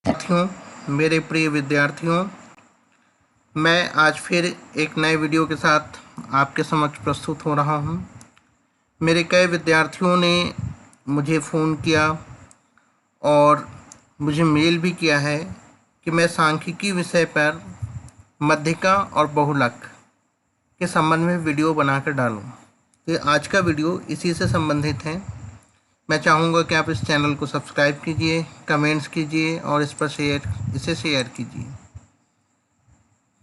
साथियों, मेरे प्रिय विद्यार्थियों, मैं आज फिर एक नए वीडियो के साथ आपके समक्ष प्रस्तुत हो रहा हूं। मेरे कई विद्यार्थियों ने मुझे फ़ोन किया और मुझे मेल भी किया है कि मैं सांख्यिकी विषय पर मध्यिका और बहुलक के संबंध में वीडियो बनाकर डालूं। तो आज का वीडियो इसी से संबंधित है। मैं चाहूँगा कि आप इस चैनल को सब्सक्राइब कीजिए, कमेंट्स कीजिए और इसे शेयर कीजिए।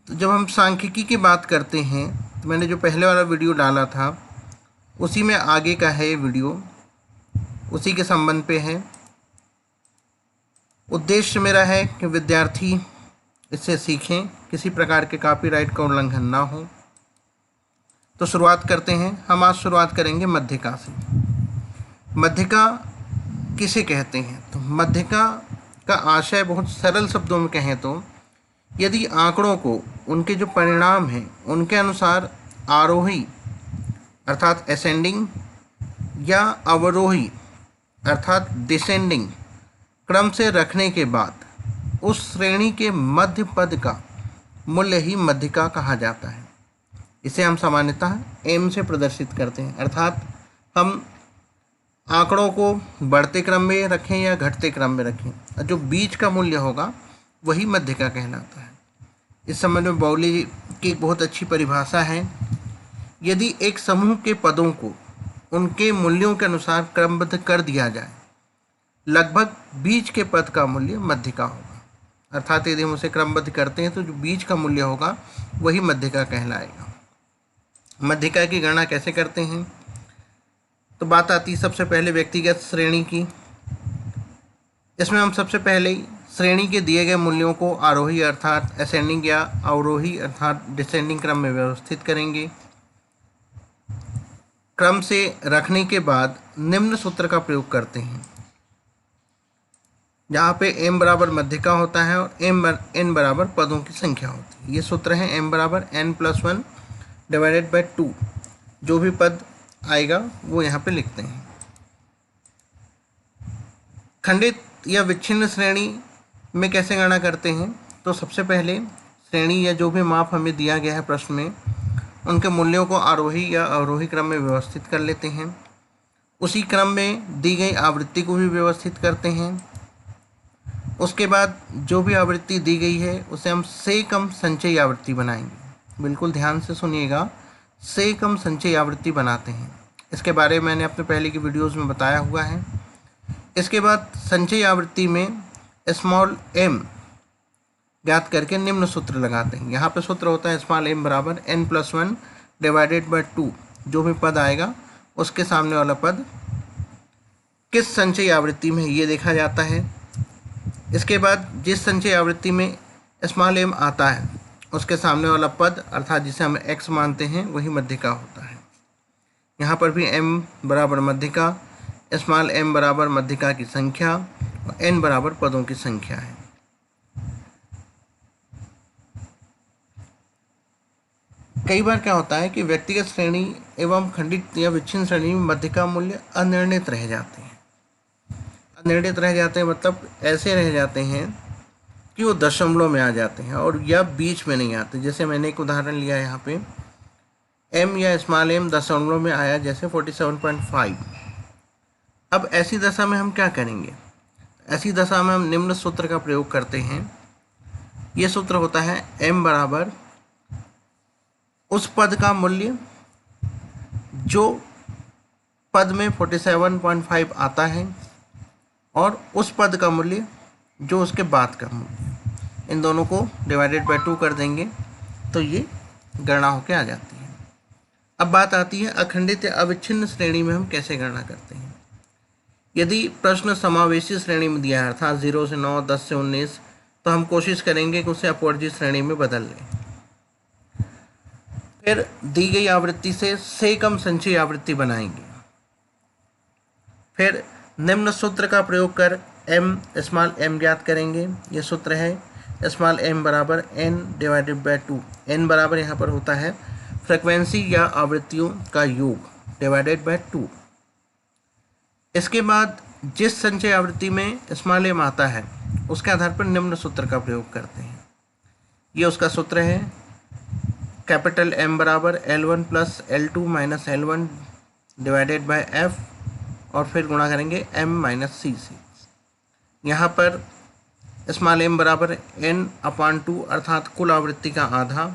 तो जब हम सांख्यिकी की बात करते हैं तो मैंने जो पहले वाला वीडियो डाला था उसी में आगे का है ये वीडियो, उसी के संबंध पे है। उद्देश्य मेरा है कि विद्यार्थी इससे सीखें, किसी प्रकार के कॉपीराइट का उल्लंघन ना हो। तो शुरुआत करते हैं। हम आज शुरुआत करेंगे मध्यिका से। मध्यिका किसे कहते हैं? तो मध्यिका का आशय बहुत सरल शब्दों में कहें तो यदि आंकड़ों को उनके जो परिणाम हैं उनके अनुसार आरोही अर्थात असेंडिंग या अवरोही अर्थात डिसेंडिंग क्रम से रखने के बाद उस श्रेणी के मध्य पद का मूल्य ही मध्यिका कहा जाता है। इसे हम सामान्यतः एम से प्रदर्शित करते हैं, अर्थात हम आंकड़ों को बढ़ते क्रम में रखें या घटते क्रम में रखें, जो बीच का मूल्य होगा वही मध्यिका कहलाता है। इस संबंध में बाउली की एक बहुत अच्छी परिभाषा है। यदि एक समूह के पदों को उनके मूल्यों के अनुसार क्रमबद्ध कर दिया जाए, लगभग बीच के पद का मूल्य मध्यिका होगा। अर्थात यदि हम उसे क्रमबद्ध करते हैं तो जो बीच का मूल्य होगा वही मध्यिका कहलाएगा। मध्यिका की गणना कैसे करते हैं? तो बात आती है सबसे पहले व्यक्तिगत श्रेणी की। इसमें हम सबसे पहले श्रेणी के दिए गए मूल्यों को आरोही अर्थात असेंडिंग या अवरोही अर्थात डिसेंडिंग क्रम में व्यवस्थित करेंगे। क्रम से रखने के बाद निम्न सूत्र का प्रयोग करते हैं, जहाँ पे m बराबर मध्यिका होता है और n बराबर पदों की संख्या होती है। ये सूत्र है m बराबर n+1 डिवाइडेड बाई 2। जो भी पद आएगा वो यहाँ पे लिखते हैं। खंडित या विच्छिन्न श्रेणी में कैसे गणना करते हैं? तो सबसे पहले श्रेणी या जो भी माप हमें दिया गया है प्रश्न में, उनके मूल्यों को आरोही या अवरोही क्रम में व्यवस्थित कर लेते हैं। उसी क्रम में दी गई आवृत्ति को भी व्यवस्थित करते हैं। उसके बाद जो भी आवृत्ति दी गई है उसे हम से कम संचयी आवृत्ति बनाएंगे। बिल्कुल ध्यान से सुनिएगा, से कम संचयी आवृत्ति बनाते हैं। इसके बारे में मैंने अपने पहले की वीडियोज़ में बताया हुआ है। इसके बाद संचयी आवृत्ति में स्मॉल m ज्ञात करके निम्न सूत्र लगाते हैं। यहाँ पे सूत्र होता है स्मॉल m बराबर n+1 डिवाइडेड बाई 2। जो भी पद आएगा उसके सामने वाला पद किस संचयी आवृत्ति में ये देखा जाता है। इसके बाद जिस संचयी आवृत्ति में स्मॉल m आता है उसके सामने वाला पद अर्थात जिसे हम x मानते हैं वही मध्यिका होता है। यहाँ पर भी m बराबर मध्यिका, स्मॉल m बराबर मध्यिका की संख्या और n बराबर पदों की संख्या है। कई बार क्या होता है कि व्यक्तिगत श्रेणी एवं खंडित या विच्छिन्न श्रेणी में मध्यिका मूल्य अनिर्णित रह जाते हैं। अनिर्णित रह जाते हैं मतलब ऐसे रह जाते हैं कि वो दशमलव में आ जाते हैं और या बीच में नहीं आते। जैसे मैंने एक उदाहरण लिया है यहाँ पे, m या स्मॉल m दशमलव में आया, जैसे 47.5। अब ऐसी दशा में हम क्या करेंगे? ऐसी दशा में हम निम्न सूत्र का प्रयोग करते हैं। ये सूत्र होता है m बराबर उस पद का मूल्य जो पद में 47.5 आता है और उस पद का मूल्य जो उसके बाद का मूल्य, इन दोनों को डिवाइडेड बाई 2 कर देंगे तो ये गणना होकर आ जाती है। अब बात आती है अखंडित या अविच्छिन्न श्रेणी में हम कैसे गणना करते हैं। यदि प्रश्न समावेशी श्रेणी में दिया है अर्थात 0 से 9, 10 से 19, तो हम कोशिश करेंगे कि उसे अपवर्जित श्रेणी में बदल लें। फिर दी गई आवृत्ति से कम संचयी आवृत्ति बनाएंगे। फिर निम्न सूत्र का प्रयोग कर स्मॉल m ज्ञात करेंगे। ये सूत्र है स्मॉल m बराबर n डिवाइडेड बाई 2। n बराबर यहाँ पर होता है फ्रिक्वेंसी या आवृत्तियों का योग डिवाइडेड बाई 2। इसके बाद जिस संचय आवृत्ति में स्मॉल m आता है उसके आधार पर निम्न सूत्र का प्रयोग करते हैं। ये उसका सूत्र है, कैपिटल M बराबर L1 plus L2 minus L1 divided by F, और फिर गुणा करेंगे M माइनस C से। यहाँ पर स्मॉल m बराबर n/2 अर्थात कुल आवृत्ति का आधा,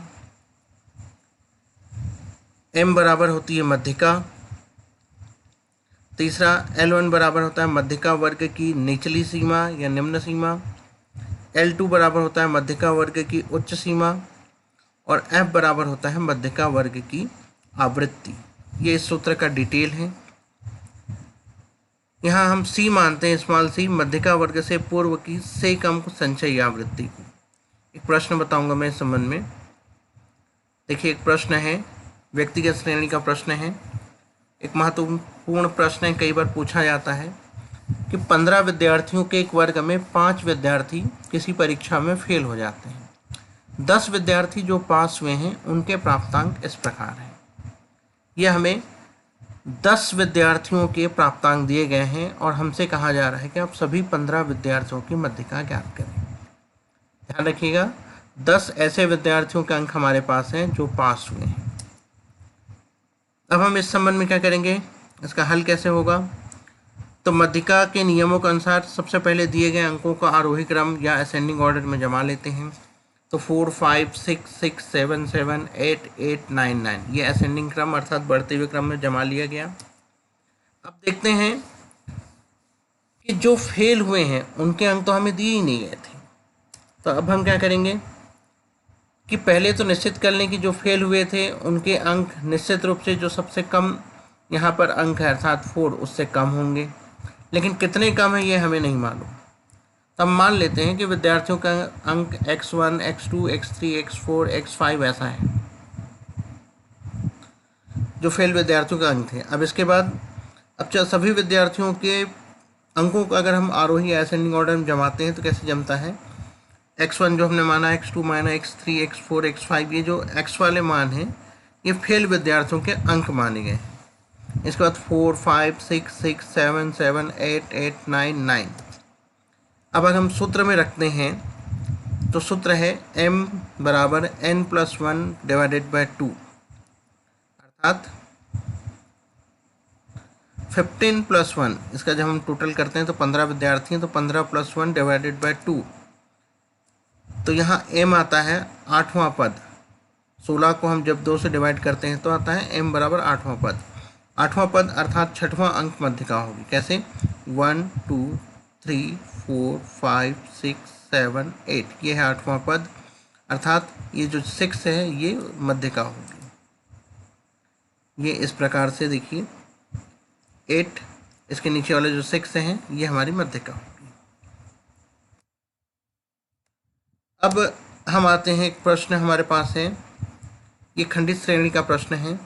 m बराबर होती है मध्यिका, तीसरा L1 बराबर होता है मध्यिका वर्ग की निचली सीमा या निम्न सीमा, L2 बराबर होता है मध्यिका वर्ग की उच्च सीमा, और F बराबर होता है मध्यिका वर्ग की आवृत्ति। ये इस सूत्र का डिटेल है। यहाँ हम C मानते हैं, स्मॉल c, मध्यिका वर्ग से पूर्व की से कम संचयी आवृत्ति को। एक प्रश्न बताऊंगा मैं इस संबंध में। देखिए, एक प्रश्न है, व्यक्तिगत श्रेणी का प्रश्न है, एक महत्वपूर्ण प्रश्न है, कई बार पूछा जाता है कि 15 विद्यार्थियों के एक वर्ग में 5 विद्यार्थी किसी परीक्षा में फेल हो जाते हैं। 10 विद्यार्थी जो पास हुए हैं उनके प्राप्तांक इस प्रकार हैं। यह हमें 10 विद्यार्थियों के प्राप्तांक दिए गए हैं और हमसे कहा जा रहा है कि आप सभी 15 विद्यार्थियों की मध्यिका ज्ञात करें। ध्यान रखिएगा, 10 ऐसे विद्यार्थियों के अंक हमारे पास हैं जो पास हुए हैं। अब हम इस संबंध में क्या करेंगे, इसका हल कैसे होगा? तो मध्यिका के नियमों के अनुसार सबसे पहले दिए गए अंकों का आरोही क्रम या असेंडिंग ऑर्डर में जमा लेते हैं। तो 4 5 6 6 7 7 8 8 9 9 ये असेंडिंग क्रम अर्थात बढ़ते हुए क्रम में जमा लिया गया। अब देखते हैं कि जो फेल हुए हैं उनके अंक तो हमें दिए ही नहीं गए थे। तो अब हम क्या करेंगे कि पहले तो निश्चित कर लें कि जो फेल हुए थे उनके अंक निश्चित रूप से जो सबसे कम यहाँ पर अंक है अर्थात 4 उससे कम होंगे, लेकिन कितने कम है ये हमें नहीं मालूम। तब मान लेते हैं कि विद्यार्थियों का अंक x1, x2, x3, x4, x5 ऐसा है जो फेल विद्यार्थियों का अंक थे। अब इसके बाद अब सभी विद्यार्थियों के अंकों को अगर हम आरोही असेंडिंग ऑर्डर में जमाते हैं तो कैसे जमता है, x1 जो हमने माना, x2 माना, x3, x4, x5, ये जो x वाले मान हैं ये फेल विद्यार्थियों के अंक माने गए हैं। इसके बाद 4 5 6 6 7 7 8 8 9 9। अब अगर हम सूत्र में रखते हैं तो सूत्र है m बराबर n+1 डिवाइडेड बाय 2 अर्थात 15 + 1। इसका जब हम टोटल करते हैं तो 15 विद्यार्थी हैं, तो 15 + 1 डिवाइडेड बाय 2। तो यहाँ m आता है 8वां पद। 16 को हम जब 2 से डिवाइड करते हैं तो आता है m बराबर 8वां पद। 8वां पद अर्थात 6वां अंक मध्यिका होगी। कैसे? 1 2 3 4 5 6 7 8 ये है 8वां पद, अर्थात ये जो 6 है ये मध्यिका होगी। ये इस प्रकार से देखिए 8, इसके नीचे वाले जो 6 हैं ये हमारी मध्यिका होगी। अब हम आते हैं, एक प्रश्न हमारे पास है, ये खंडित श्रेणी का प्रश्न है।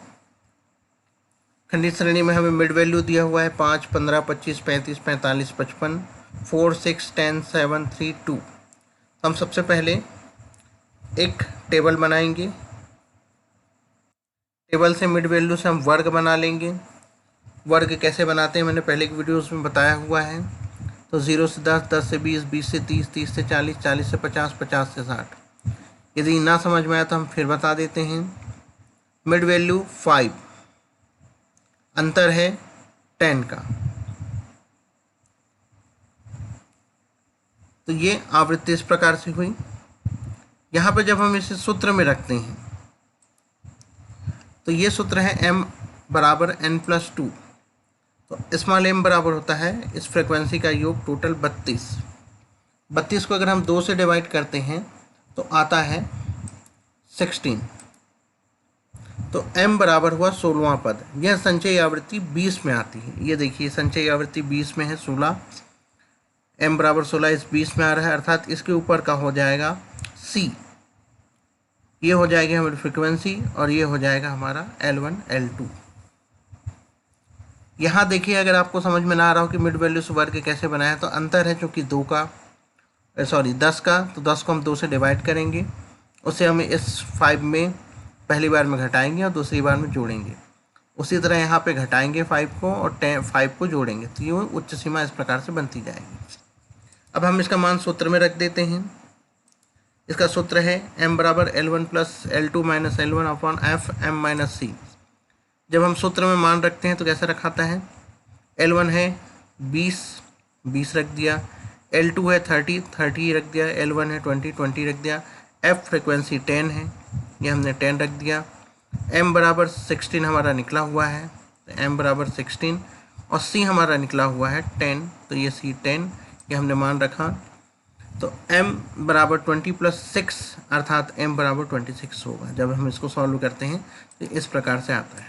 खंडित श्रेणी में हमें मिड वैल्यू दिया हुआ है 5 15 25 35 45 55 4 6 10 7 3 2। हम सबसे पहले एक टेबल बनाएंगे। टेबल से मिड वैल्यू से हम वर्ग बना लेंगे। वर्ग कैसे बनाते हैं मैंने पहले एक वीडियोस में बताया हुआ है। तो 0 से 10, 10 से 20, 20 से 30, 30 से 40, 40 से 50, 50 से 60। यदि ना समझ में आया तो हम फिर बता देते हैं। मिड वैल्यू 5, अंतर है 10 का। तो ये आवृत्ति इस प्रकार से हुई। यहाँ पर जब हम इसे सूत्र में रखते हैं तो ये सूत्र है m बराबर n+2। तो स्मॉल m बराबर होता है इस फ्रीक्वेंसी का योग टोटल 32। 32 को अगर हम 2 से डिवाइड करते हैं तो आता है 16। तो m बराबर हुआ 16वां पद। यह संचयी आवृत्ति 20 में आती है। ये देखिए संचयी आवृत्ति 20 में है, 16, m बराबर 16 इस 20 में आ रहा है, अर्थात इसके ऊपर का हो जाएगा c। ये हो जाएगी हमारी फ्रीक्वेंसी और ये हो जाएगा हमारा L1 L2। यहाँ देखिए अगर आपको समझ में ना आ रहा हो कि मिड वैल्यू से वर्ग कैसे बनाया, तो अंतर है चूँकि 10 का, तो 10 को हम 2 से डिवाइड करेंगे, उसे हम इस 5 में पहली बार में घटाएंगे और दूसरी बार में जोड़ेंगे। उसी तरह यहाँ पे घटाएंगे 5 को और 5 को जोड़ेंगे, तो ये उच्च सीमा इस प्रकार से बनती जाएगी। अब हम इसका मान सूत्र में रख देते हैं। इसका सूत्र है m बराबर L1 plus L2 minus L1 upon F m minus C. जब हम सूत्र में मान रखते हैं तो कैसा रखाता है, L1 है 20 रख दिया, L2 है 30 रख दिया, L1 है 20 रख दिया, F फ्रिक्वेंसी 10 है, ये हमने 10 रख दिया। M बराबर 16 हमारा निकला हुआ है, तो M बराबर 16 और C हमारा निकला हुआ है 10, तो ये C 10 ये हमने मान रखा। तो M बराबर 20 प्लस 6 अर्थात M बराबर 26 होगा। जब हम इसको सॉल्व करते हैं तो इस प्रकार से आता है।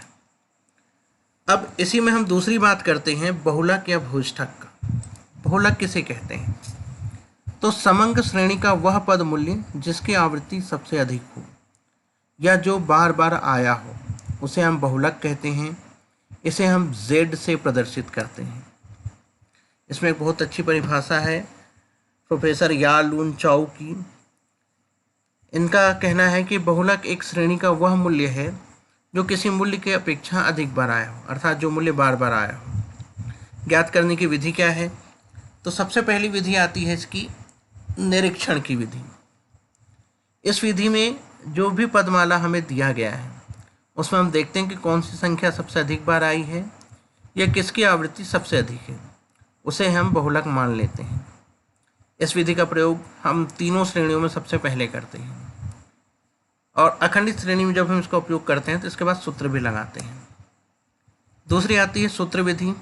अब इसी में हम दूसरी बात करते हैं बहुलक या भुजठक का। बहुलक किसे कहते हैं, तो समंग श्रेणी का वह पद मूल्य जिसकी आवृत्ति सबसे अधिक हो या जो बार बार आया हो उसे हम बहुलक कहते हैं। इसे हम Z से प्रदर्शित करते हैं। इसमें एक बहुत अच्छी परिभाषा है प्रोफेसर या लून चाउ की। इनका कहना है कि बहुलक एक श्रेणी का वह मूल्य है जो किसी मूल्य के अपेक्षा अधिक बार आया हो, अर्थात जो मूल्य बार बार आया हो। ज्ञात करने की विधि क्या है, तो सबसे पहली विधि आती है इसकी निरीक्षण की विधि। इस विधि में जो भी पदमाला हमें दिया गया है उसमें हम देखते हैं कि कौन सी संख्या सबसे अधिक बार आई है या किसकी आवृत्ति सबसे अधिक है, उसे हम बहुलक मान लेते हैं। इस विधि का प्रयोग हम तीनों श्रेणियों में सबसे पहले करते हैं और अखंडित श्रेणी में जब हम इसका उपयोग करते हैं तो इसके बाद सूत्र भी लगाते हैं। दूसरी आती है सूत्र विधि।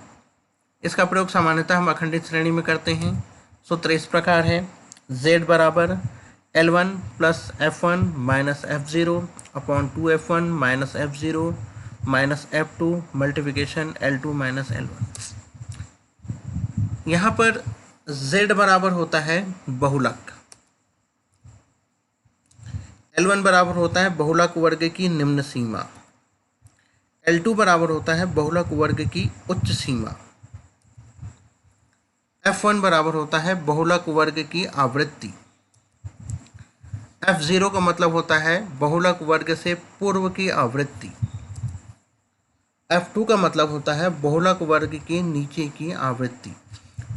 इसका प्रयोग सामान्यतः हम अखंडित श्रेणी में करते हैं। सूत्र इस प्रकार है, Z बराबर L1 plus F1 minus F0 upon 2F1 minus F0 minus F2 multiplication L2 minus L1। यहाँ पर Z बराबर होता है बहुलक, L1 बराबर होता है बहुलक वर्ग की निम्न सीमा, L2 बराबर होता है बहुलक वर्ग की उच्च सीमा, F1 बराबर होता है बहुलक वर्ग की आवृत्ति, F0 का मतलब होता है बहुलक वर्ग से पूर्व की आवृत्ति, F2 का मतलब होता है बहुलक वर्ग के नीचे की आवृत्ति।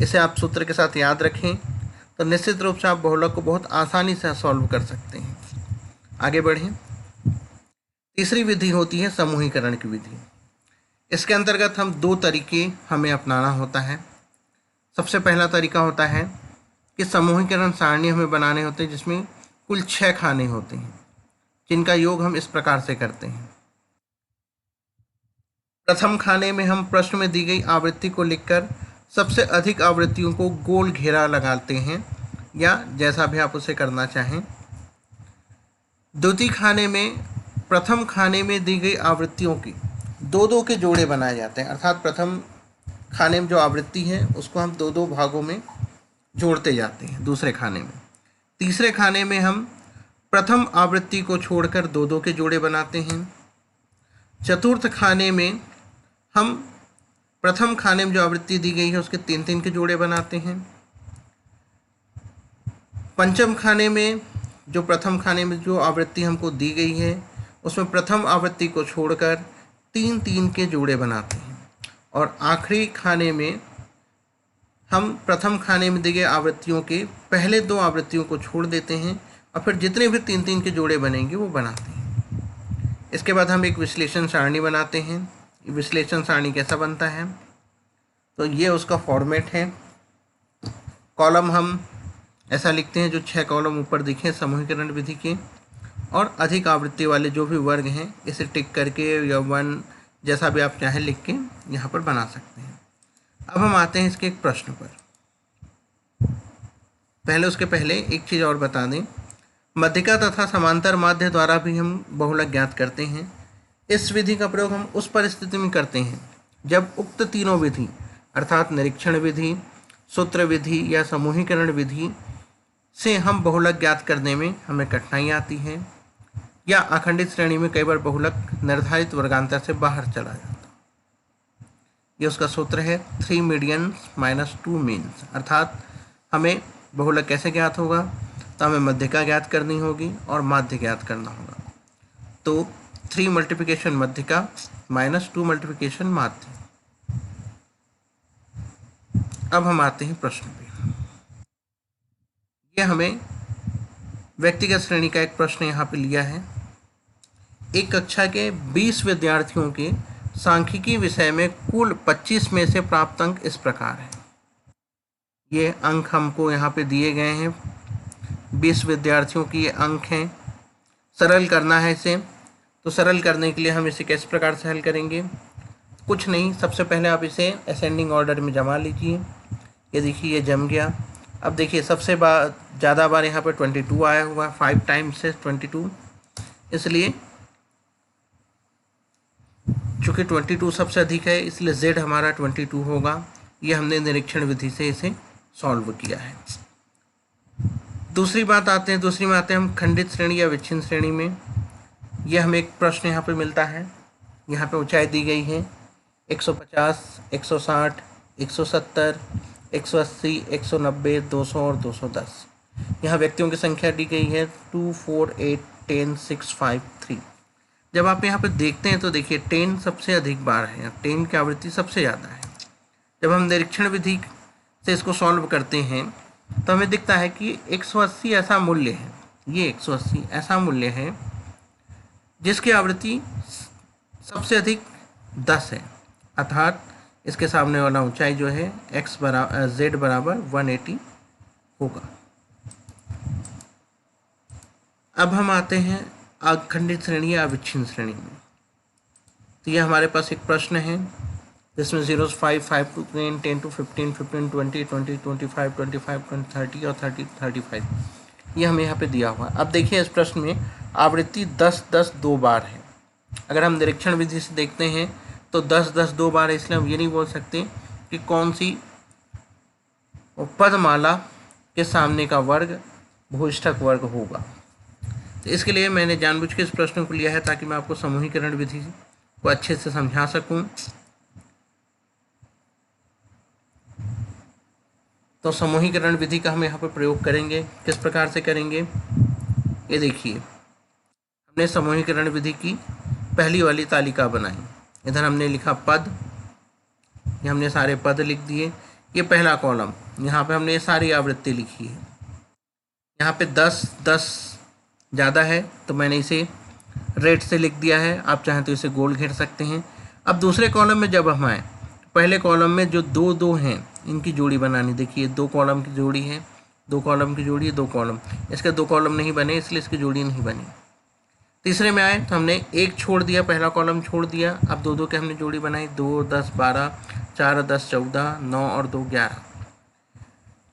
इसे आप सूत्र के साथ याद रखें तो निश्चित रूप से आप बहुलक को बहुत आसानी से सॉल्व कर सकते हैं। आगे बढ़ें। तीसरी विधि होती है समूहीकरण की विधि। इसके अंतर्गत हम दो तरीके हमें अपनाना होता है। सबसे पहला तरीका होता है कि समूहीकरण सारणी हमें बनाने होते हैं जिसमें कुल 6 खाने होते हैं, जिनका योग हम इस प्रकार से करते हैं। प्रथम खाने में हम प्रश्न में दी गई आवृत्ति को लिखकर सबसे अधिक आवृत्तियों को गोल घेरा लगाते हैं या जैसा भी आप उसे करना चाहें। द्वितीय खाने में प्रथम खाने में दी गई आवृत्तियों की 2-2 के जोड़े बनाए जाते हैं, अर्थात प्रथम खाने में जो आवृत्ति है उसको हम 2-2 भागों में जोड़ते जाते हैं दूसरे खाने में। तीसरे खाने में हम प्रथम आवृत्ति को छोड़कर 2-2 के जोड़े बनाते हैं। चतुर्थ खाने में हम प्रथम खाने में जो आवृत्ति दी गई है उसके 3-3 के जोड़े बनाते हैं। पंचम खाने में जो प्रथम खाने में जो आवृत्ति हमको दी गई है उसमें प्रथम आवृत्ति को छोड़कर 3-3 के जोड़े बनाते हैं। और आखिरी खाने में हम प्रथम खाने में दी गई आवृत्तियों के पहले 2 आवृत्तियों को छोड़ देते हैं और फिर जितने भी 3-3 के जोड़े बनेंगे वो बनाते हैं। इसके बाद हम एक विश्लेषण सारणी बनाते हैं। विश्लेषण सारणी कैसा बनता है, तो ये उसका फॉर्मेट है। कॉलम हम ऐसा लिखते हैं जो 6 कॉलम ऊपर दिखे समूहीकरण विधि के, और अधिक आवृत्ति वाले जो भी वर्ग हैं इसे टिक करके या 1 जैसा भी आप चाहें लिख के यहाँ पर बना सकते हैं। अब हम आते हैं इसके एक प्रश्न पर। उसके पहले एक चीज़ और बता दें, मध्यिका तथा समांतर माध्य द्वारा भी हम बहुलक ज्ञात करते हैं। इस विधि का प्रयोग हम उस परिस्थिति में करते हैं जब उक्त तीनों विधि अर्थात निरीक्षण विधि, सूत्र विधि या समूहीकरण विधि से हम बहुलक ज्ञात करने में हमें कठिनाई आती है या अखंडित श्रेणी में कई बार बहुलक निर्धारित वर्गांतर से बाहर चला जाता है। ये उसका सूत्र है 3 मीडियंस माइनस 2 मीन्स, अर्थात हमें बहुलक कैसे ज्ञात होगा, तो हमें मध्यिका ज्ञात करनी होगी और माध्य ज्ञात करना होगा। तो 3 मल्टीप्लिकेशन मध्यिका माइनस 2 मल्टीप्लिकेशन माध्य। अब हम आते हैं प्रश्न पे। ये हमें व्यक्तिगत श्रेणी का एक प्रश्न यहाँ पे लिया है। एक कक्षा के 20 विद्यार्थियों के सांख्यिकी विषय में कुल 25 में से प्राप्त अंक इस प्रकार है। ये अंक हमको यहाँ पे दिए गए हैं, 20 विद्यार्थियों की ये अंक हैं। सरल करना है इसे, तो सरल करने के लिए हम इसे किस प्रकार से हल करेंगे? कुछ नहीं, सबसे पहले आप इसे असेंडिंग ऑर्डर में जमा लीजिए। ये देखिए ये जम गया। अब देखिए सबसे ज़्यादा बार यहाँ पे 22 आया हुआ है, 5 टाइम्स से 22, इसलिए चूँकि 22 सबसे अधिक है इसलिए z हमारा 22 होगा। ये हमने निरीक्षण विधि से इसे सॉल्व किया है। दूसरी बात आते हैं हम खंडित श्रेणी या विच्छिन्न श्रेणी में। यह हमें एक प्रश्न यहाँ पे मिलता है। यहाँ पे ऊंचाई दी गई है 150, 160, 170, 180, 190, 200 और 210। यहाँ व्यक्तियों की संख्या दी गई है 2, 4, 8, 10, 6, 5, 3। जब आप यहाँ पे देखते हैं तो देखिए 10 सबसे अधिक बार है, 10 की आवृत्ति सबसे ज़्यादा है। जब हम निरीक्षण विधि से इसको सॉल्व करते हैं तो हमें दिखता है कि 180 ऐसा मूल्य है, ये 180 ऐसा मूल्य है जिसकी आवृत्ति सबसे अधिक 10 है, अर्थात इसके सामने वाला ऊंचाई जो है z बराबर 180 होगा। अब हम आते हैं अखंडित श्रेणी या अविच्छिन्न श्रेणी में। तो ये हमारे पास एक प्रश्न है जिसमें 0 से 5, 5 to 10, 10 to 15, 15, 20, 20, 25, 25, 20, 30 और 30, 35 ये हमें यहाँ पे दिया हुआ है। अब देखिए इस प्रश्न में आवृत्ति 10, 10 दो बार है। अगर हम निरीक्षण विधि से देखते हैं तो 10, 10 दो बार है, इसलिए हम ये नहीं बोल सकते कि कौन सी पदमाला के सामने का वर्ग भूइष्ठक वर्ग होगा। तो इसके लिए मैंने जानबूझ के इस प्रश्न को लिया है ताकि मैं आपको समूहीकरण विधि को अच्छे से समझा सकूं। तो समूहीकरण विधि का हम यहाँ पर प्रयोग करेंगे। किस प्रकार से करेंगे? ये देखिए हमने समूहीकरण विधि की पहली वाली तालिका बनाई। इधर हमने लिखा पद, ये हमने सारे पद लिख दिए। ये पहला कॉलम, यहाँ पे हमने सारी आवृत्ति लिखी है। यहाँ पे 10, 10 ज़्यादा है तो मैंने इसे रेड से लिख दिया है, आप चाहें तो इसे गोल घेर सकते हैं। अब दूसरे कॉलम में जब हम आए, पहले कॉलम में जो दो दो हैं इनकी जोड़ी बनानी। देखिए 2 कॉलम की जोड़ी है, 2 कॉलम की जोड़ी है, 2 कॉलम, इसके 2 कॉलम नहीं बने इसलिए इसकी जोड़ी नहीं बनी। तीसरे में आए तो हमने 1 छोड़ दिया, पहला कॉलम छोड़ दिया। अब 2 2 के हमने जोड़ी बनाई, 2, 10, 12, 4, 10, 14, 9 और 2, 11।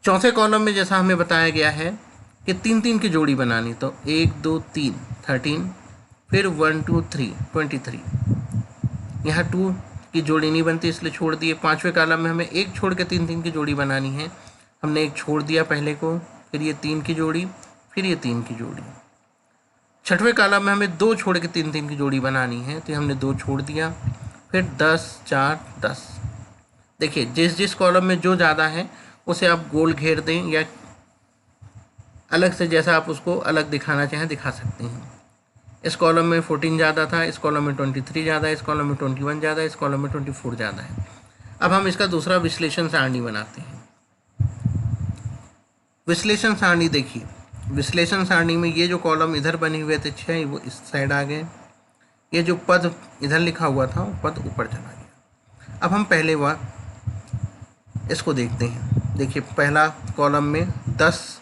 चौथे कॉलम में जैसा हमें बताया गया है कि 3 3 की जोड़ी बनानी, तो 1, 2, 3, 13, फिर 1, 2, 3, 23। यहाँ 2 की जोड़ी नहीं बनती इसलिए छोड़ दिए। पाँचवें कॉलम में हमें 1 छोड़ के 3 3 की जोड़ी बनानी है, हमने 1 छोड़ दिया पहले को, फिर ये 3 की जोड़ी, फिर ये 3 की जोड़ी। छठवें कॉलम में हमें 2 छोड़ के 3 3 की जोड़ी बनानी है, तो हमने 2 छोड़ दिया, फिर 10, 4, 10। देखिए जिस जिस कॉलम में जो ज़्यादा है उसे आप गोल घेर दें या अलग से जैसा आप उसको अलग दिखाना चाहें दिखा सकते हैं। इस कॉलम में 14 ज़्यादा था, इस कॉलम में 23 ज़्यादा है, इस कॉलम में 21 ज़्यादा है, इस कॉलम में 24 ज़्यादा है। अब हम इसका दूसरा विश्लेषण सारणी बनाते हैं। विश्लेषण सारणी देखिए, विश्लेषण सारणी में ये जो कॉलम इधर बने हुए थे 6 वो इस साइड आ गए, ये जो पद इधर लिखा हुआ था वो पद ऊपर चला गया। अब हम पहले इसको देखते हैं। देखिए पहला कॉलम में 10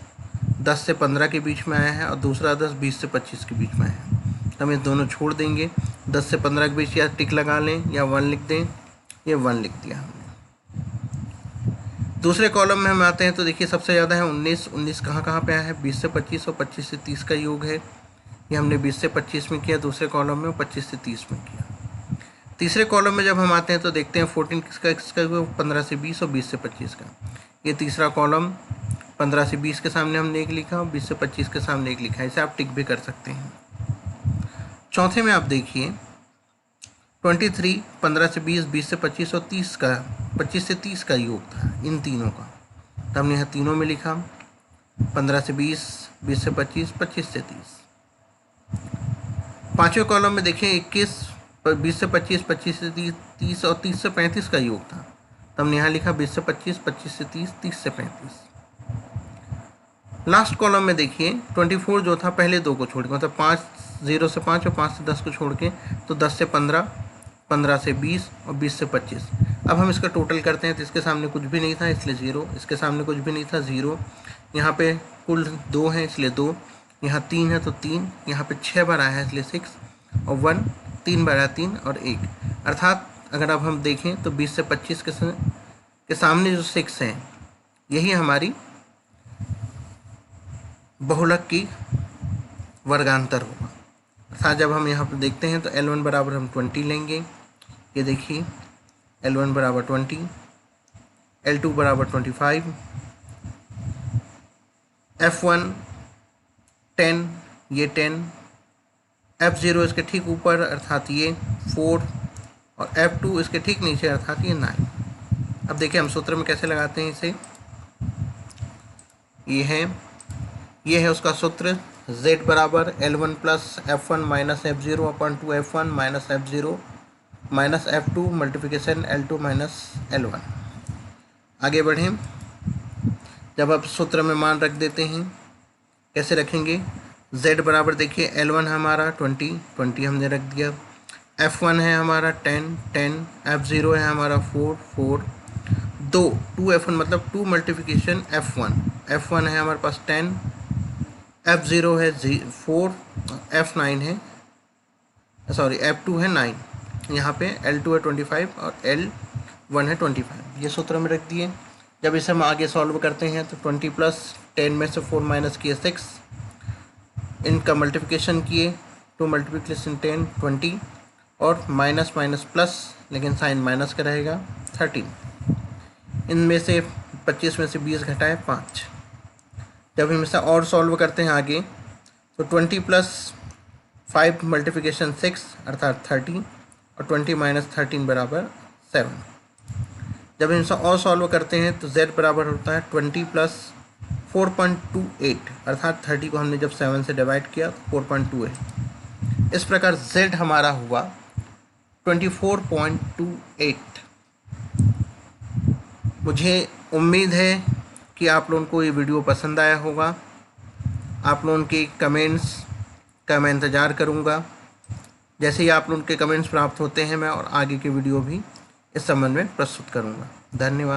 से 15 के बीच में आया है और दूसरा 10 20 से 25 के बीच में आया है। हम ये दोनों छोड़ देंगे, 10 से 15 के बीच या टिक लगा लें या 1 लिख दें, ये 1 लिख दिया हमने। दूसरे कॉलम में हम आते हैं तो देखिए सबसे ज़्यादा है 19। 19 कहाँ पे आया है? 20 से 25 और 25 से 30 का योग है। ये हमने 20 से 25 में किया, दूसरे कॉलम में 25 से 30 में किया। तीसरे कॉलम में जब हम आते हैं तो देखते हैं 14 किसका 15 से 20 और 20 से 25 का। ये तीसरा कॉलम 15 से 20 के सामने हमने 1 लिखा और 20 से 25 के सामने 1 लिखा है, इसे आप टिक भी कर सकते हैं। चौथे में आप देखिए 23 15 से 20 20 से 25 और 30 का 25 से 30 का योग था इन तीनों का, तो हमने यहाँ तीनों में लिखा 15 से 20 20 से 25 25 से 30। पाँचवें कॉलम में देखिए 21 20 से 25 25 से 30 और 30 से 35 का योग था, तो हमने यहाँ लिखा 20 से 25 25 से 30 30 से 35। लास्ट कॉलम में देखिए 24 जो था पहले दो को छोड़ के, मतलब 5 0 से 5 और 5 से 10 को छोड़ के, तो 10 से 15, 15 से 20 और 20 से 25। अब हम इसका टोटल करते हैं तो इसके सामने कुछ भी नहीं था इसलिए 0, इसके सामने कुछ भी नहीं था 0, यहाँ पे कुल 2 हैं इसलिए 2, यहाँ 3 है तो 3, यहाँ पे 6 बार आया है इसलिए 6 और 1, 3 बार आया 3 और 1। अर्थात अगर अब हम देखें तो 20 से 25 के सामने जो 6 है यही हमारी बहुलक की वर्गांतर होगा। अर्थात जब हम यहाँ पर देखते हैं तो L1 बराबर हम 20 लेंगे, ये देखिए L1 बराबर 20, L2 बराबर 25, F1 10, ये 10, F0 इसके ठीक ऊपर अर्थात ये 4 और F2 इसके ठीक नीचे अर्थात ये 9। अब देखिए हम सूत्र में कैसे लगाते हैं इसे, ये है उसका सूत्र, Z बराबर L1 plus F1 minus F0 upon 2 F1 minus F0 minus F2 multiplication L2 minus L1। आगे बढ़ें, जब आप सूत्र में मान रख देते हैं कैसे रखेंगे, Z बराबर देखिए L1 हमारा 20 हमने रख दिया, F1 है हमारा 10, F0 है हमारा 4, 2 F1 मतलब 2 मल्टीप्लिकेशन F1 है हमारे पास 10, F0 है 4, F9 है F2 है 9, यहाँ पे L2 है 25 और L1 है 25, ये सूत्र में रख दिए। जब इसे हम आगे सॉल्व करते हैं तो 20 प्लस 10 में से 4 माइनस किए 6, इनका मल्टीप्लिकेशन किए, 2 मल्टीप्लिकेशन 10 20 और माइनस माइनस प्लस, लेकिन साइन माइनस का रहेगा 13, इनमें से 25 में से 20 घटाए 5। जब हम इसे और सॉल्व करते हैं आगे तो 20 प्लस 5 मल्टीप्लिकेशन 6 अर्थात 30 और 20 माइनस 13 बराबर 7। जब हम इसे और सॉल्व करते हैं तो Z बराबर होता है 20 प्लस 4.28 अर्थात 30 को हमने जब 7 से डिवाइड किया तो 4.28। इस प्रकार Z हमारा हुआ 24.28। मुझे उम्मीद है कि आप लोगों को ये वीडियो पसंद आया होगा। आप लोगों के कमेंट्स का मैं इंतज़ार करूँगा। जैसे ही आप लोगों के कमेंट्स प्राप्त होते हैं मैं और आगे के वीडियो भी इस संबंध में प्रस्तुत करूँगा। धन्यवाद।